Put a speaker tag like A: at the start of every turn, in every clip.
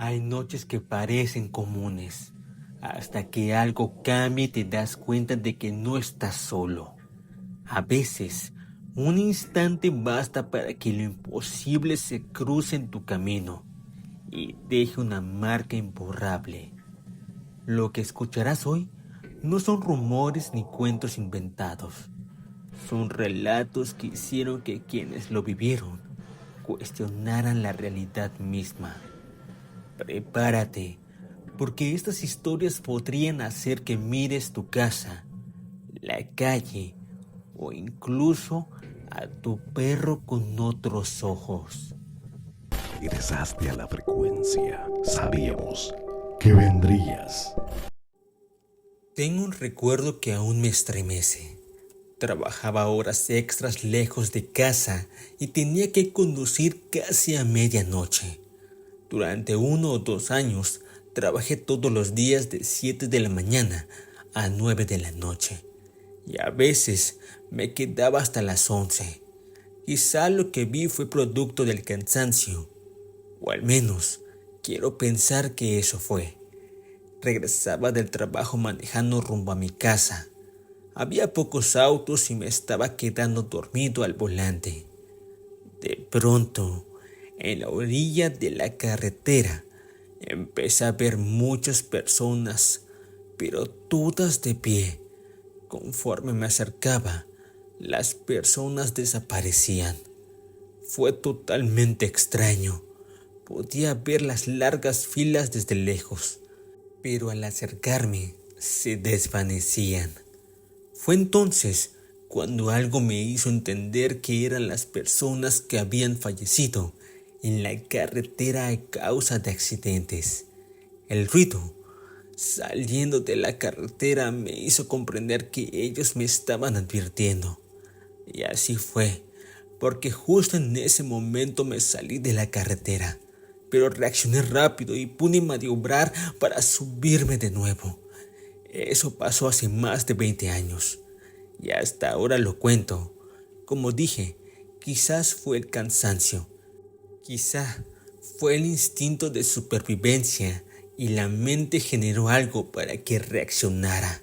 A: Hay noches que parecen comunes, hasta que algo cambia y te das cuenta de que no estás solo. A veces, un instante basta para que lo imposible se cruce en tu camino y deje una marca imborrable. Lo que escucharás hoy no son rumores ni cuentos inventados. Son relatos que hicieron que quienes lo vivieron cuestionaran la realidad misma. Prepárate, porque estas historias podrían hacer que mires tu casa, la calle o incluso a tu perro con otros ojos.
B: Regresaste a la frecuencia. Sabíamos que vendrías.
A: Tengo un recuerdo que aún me estremece. Trabajaba horas extras lejos de casa y tenía que conducir casi a medianoche. Durante 1 o 2 años trabajé todos los días de 7 de la mañana a 9 de la noche y a veces me quedaba hasta las 11. Quizá lo que vi fue producto del cansancio, o al menos quiero pensar que eso fue. Regresaba del trabajo manejando rumbo a mi casa. Había pocos autos y me estaba quedando dormido al volante. De pronto, en la orilla de la carretera, empecé a ver muchas personas, pero todas de pie. Conforme me acercaba, las personas desaparecían. Fue totalmente extraño. Podía ver las largas filas desde lejos, pero al acercarme se desvanecían. Fue entonces cuando algo me hizo entender que eran las personas que habían fallecido en la carretera a causa de accidentes. El ruido saliendo de la carretera me hizo comprender que ellos me estaban advirtiendo. Y así fue, porque justo en ese momento me salí de la carretera, pero reaccioné rápido y pude maniobrar para subirme de nuevo. Eso pasó hace más de 20 años y hasta ahora lo cuento. Como dije, quizás fue el cansancio, quizá fue el instinto de supervivencia y la mente generó algo para que reaccionara.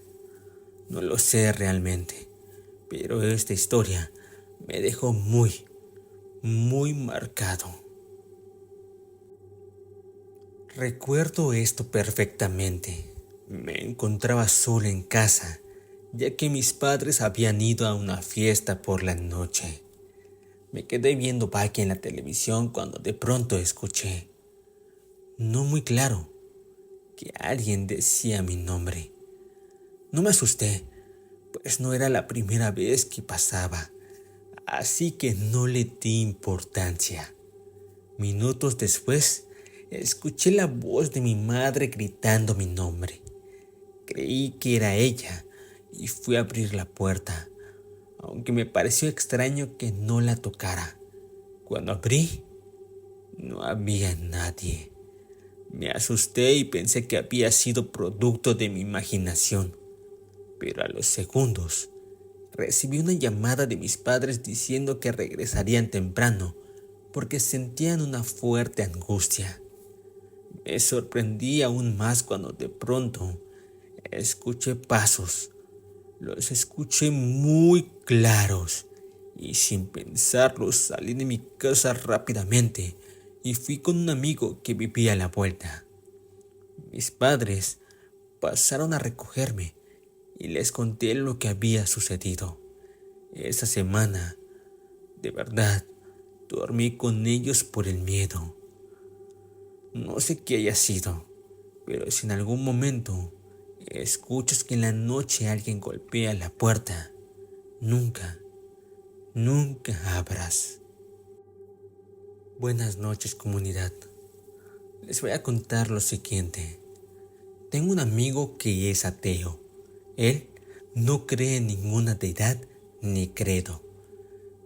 A: No lo sé realmente, pero esta historia me dejó muy marcado. Recuerdo esto perfectamente. Me encontraba solo en casa, ya que mis padres habían ido a una fiesta por la noche. Me quedé viendo Baki en la televisión cuando de pronto escuché, no muy claro, que alguien decía mi nombre. No me asusté, pues no era la primera vez que pasaba, así que no le di importancia. Minutos después, escuché la voz de mi madre gritando mi nombre. Creí que era ella y fui a abrir la puerta, aunque me pareció extraño que no la tocara. Cuando abrí, no había nadie. Me asusté y pensé que había sido producto de mi imaginación, pero a los segundos recibí una llamada de mis padres diciendo que regresarían temprano porque sentían una fuerte angustia. Me sorprendí aún más cuando de pronto escuché pasos. Los escuché muy claros y sin pensarlo salí de mi casa rápidamente y fui con un amigo que vivía a la vuelta. Mis padres pasaron a recogerme y les conté lo que había sucedido. Esa semana, de verdad, dormí con ellos por el miedo. No sé qué haya sido, pero si en algún momento escuchas que en la noche alguien golpea la puerta, nunca abras. Buenas noches, comunidad. Les voy a contar lo siguiente. Tengo un amigo que es ateo. Él no cree en ninguna deidad ni credo.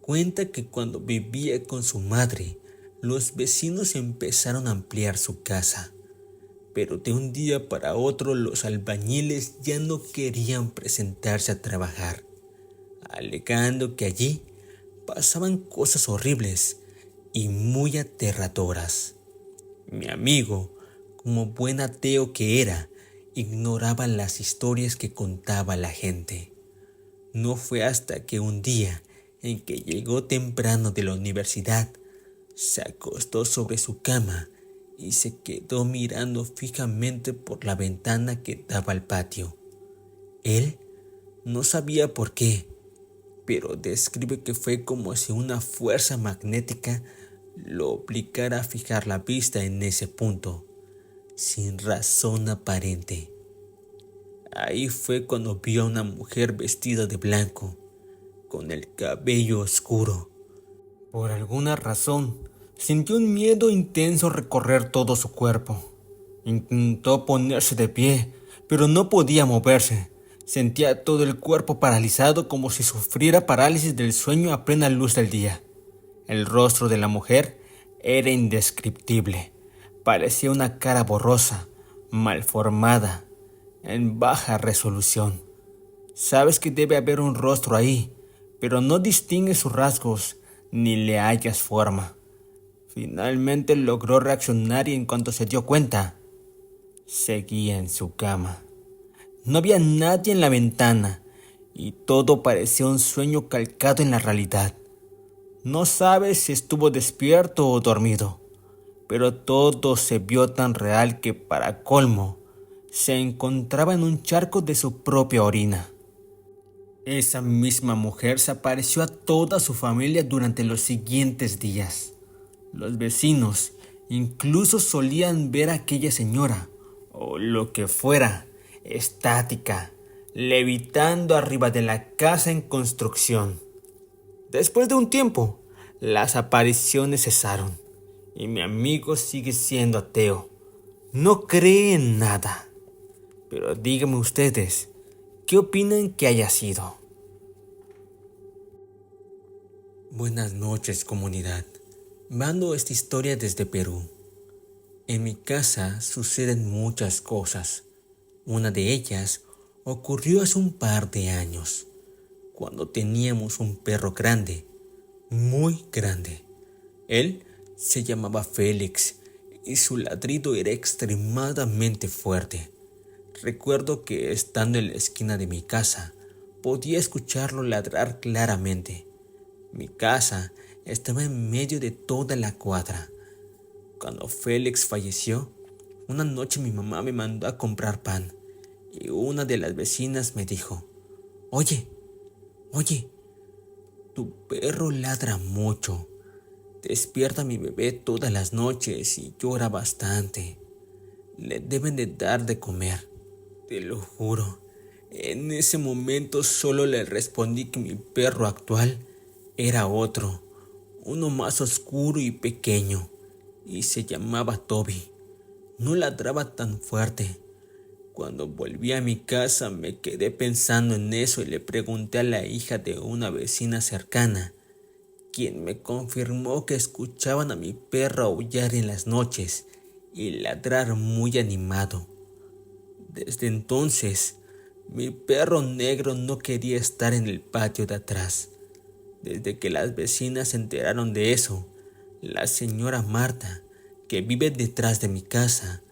A: Cuenta que cuando vivía con su madre, los vecinos empezaron a ampliar su casa, pero de un día para otro los albañiles ya no querían presentarse a trabajar, alegando que allí pasaban cosas horribles y muy aterradoras. Mi amigo Como buen ateo que era, ignoraba las historias que contaba la gente. No fue hasta que un día en que llegó temprano de la universidad, se acostó sobre su cama y se quedó mirando fijamente por la ventana que daba al patio. Él no sabía por qué, pero describe que fue como si una fuerza magnética lo obligara a fijar la vista en ese punto, sin razón aparente. Ahí fue cuando vio a una mujer vestida de blanco, con el cabello oscuro. Por alguna razón, sintió un miedo intenso recorrer todo su cuerpo. Intentó ponerse de pie, pero no podía moverse. Sentía todo el cuerpo paralizado como si sufriera parálisis del sueño a plena luz del día. El rostro de la mujer era indescriptible. Parecía una cara borrosa, malformada, en baja resolución. Sabes que debe haber un rostro ahí, pero no distingues sus rasgos ni le hallas forma. Finalmente logró reaccionar y en cuanto se dio cuenta, seguía en su cama. No había nadie en la ventana y todo parecía un sueño calcado en la realidad. No sabes si estuvo despierto o dormido, pero todo se vio tan real que, para colmo, se encontraba en un charco de su propia orina. Esa misma mujer se apareció a toda su familia durante los siguientes días. Los vecinos incluso solían ver a aquella señora, o lo que fuera, estática, levitando arriba de la casa en construcción. Después de un tiempo, las apariciones cesaron y mi amigo sigue siendo ateo. No cree en nada. Pero díganme ustedes, ¿qué opinan que haya sido? Buenas noches, comunidad. Mando esta historia desde Perú. En mi casa suceden muchas cosas. Una de ellas ocurrió hace un par de años, cuando teníamos un perro grande, muy grande. Él se llamaba Félix y su ladrido era extremadamente fuerte. Recuerdo que estando en la esquina de mi casa, podía escucharlo ladrar claramente. Mi casa estaba en medio de toda la cuadra. Cuando Félix falleció, una noche mi mamá me mandó a comprar pan y una de las vecinas me dijo: Oye, tu perro ladra mucho. Despierta a mi bebé todas las noches y llora bastante. Le deben de dar de comer. Te lo juro, en ese momento solo le respondí que mi perro actual era otro, uno más oscuro y pequeño, y se llamaba Toby. No ladraba tan fuerte. Cuando volví a mi casa me quedé pensando en eso y le pregunté a la hija de una vecina cercana, quien me confirmó que escuchaban a mi perro aullar en las noches y ladrar muy animado. Desde entonces, mi perro negro no quería estar en el patio de atrás. Desde que las vecinas se enteraron de eso, la señora Marta, que vive detrás de mi casa,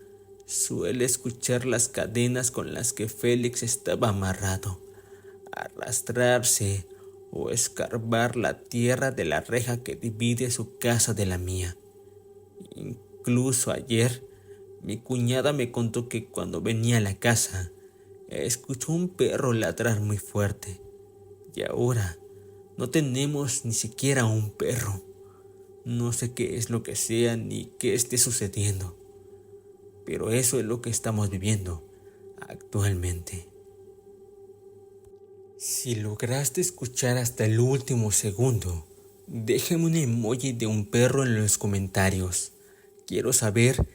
A: suele escuchar las cadenas con las que Félix estaba amarrado, arrastrarse o escarbar la tierra de la reja que divide su casa de la mía. Incluso ayer, mi cuñada me contó que cuando venía a la casa, escuchó un perro ladrar muy fuerte. Y ahora no tenemos ni siquiera un perro. No sé qué es lo que sea ni qué esté sucediendo, pero eso es lo que estamos viviendo actualmente. Si lograste escuchar hasta el último segundo, déjame un emoji de un perro en los comentarios. Quiero saber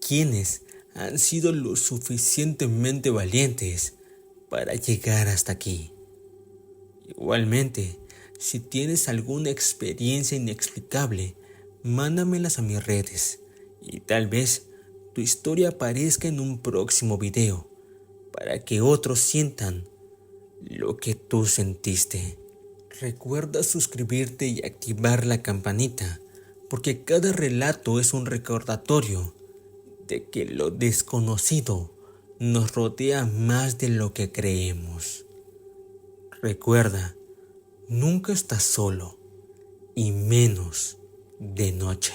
A: quiénes han sido lo suficientemente valientes para llegar hasta aquí. Igualmente, si tienes alguna experiencia inexplicable, mándamelas a mis redes y tal vez tu historia aparezca en un próximo video para que otros sientan lo que tú sentiste. Recuerda suscribirte y activar la campanita, porque cada relato es un recordatorio de que lo desconocido nos rodea más de lo que creemos. Recuerda, nunca estás solo, y menos de noche.